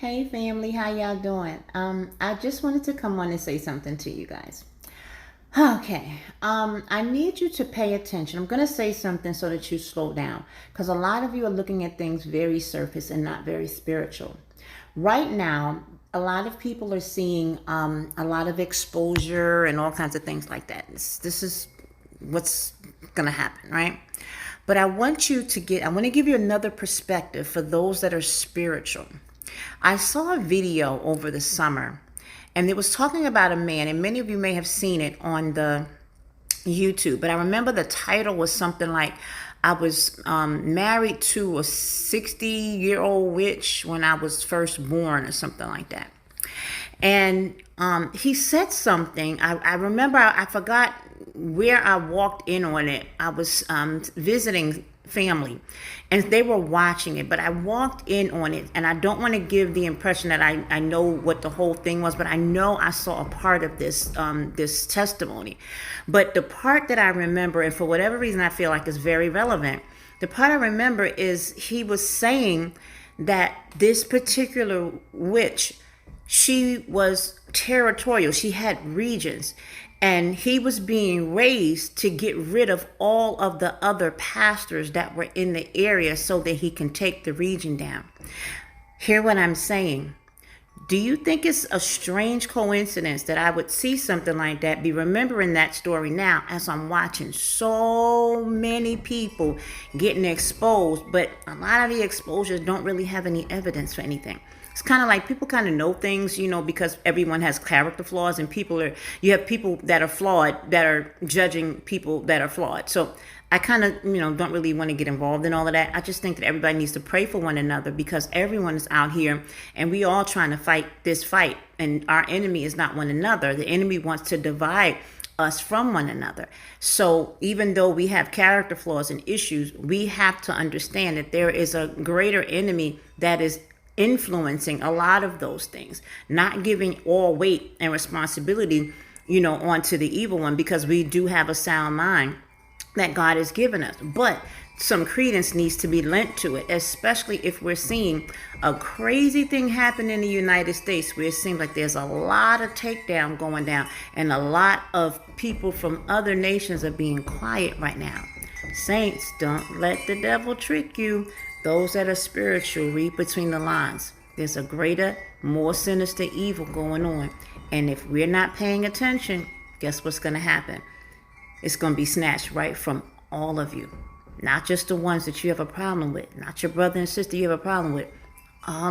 Hey family, how y'all doing? I just wanted to come on and say something to you guys. Okay, I need you to pay attention. I'm gonna say something so that you slow down, because a lot of you are looking at things very surface and not very spiritual. Right now, a lot of people are seeing a lot of exposure and all kinds of things like that. This is what's gonna happen, right? But I want to give you another perspective for those that are spiritual. I saw a video over the summer, and it was talking about a man, and many of you may have seen it on the YouTube, but I remember the title was something like, I was married to a 60-year-old witch when I was first born, or something like that. And he said something. I remember, I forgot where I walked in on it. I was visiting family and they were watching it, but I walked in on it, and I don't want to give the impression that I know what the whole thing was, but I know I saw a part of this testimony. But the part that I remember, and for whatever reason I feel like is very relevant, the part I remember is he was saying that this particular witch, she was territorial. She had regions, and he was being raised to get rid of all of the other pastors that were in the area so that he can take the region down. Hear what I'm saying. Do you think it's a strange coincidence that I would see something like that, be remembering that story now as I'm watching so many people getting exposed, but a lot of the exposures don't really have any evidence for anything? It's kind of like people kind of know things, because everyone has character flaws, and you have people that are flawed that are judging people that are flawed. So I kind of, don't really want to get involved in all of that. I just think that everybody needs to pray for one another, because everyone is out here and we all trying to fight this fight, and our enemy is not one another. The enemy wants to divide us from one another. So even though we have character flaws and issues, we have to understand that there is a greater enemy that is influencing a lot of those things, not giving all weight and responsibility, onto the evil one, because we do have a sound mind that God has given us. But some credence needs to be lent to it, especially if we're seeing a crazy thing happen in the United States, where it seems like there's a lot of takedown going down, and a lot of people from other nations are being quiet right now. Saints, don't let the devil trick you. Those that are spiritual, read between the lines. There's a greater, more sinister evil going on. And if we're not paying attention, guess what's going to happen? It's going to be snatched right from all of you. Not just the ones that you have a problem with, not your brother and sister you have a problem with. All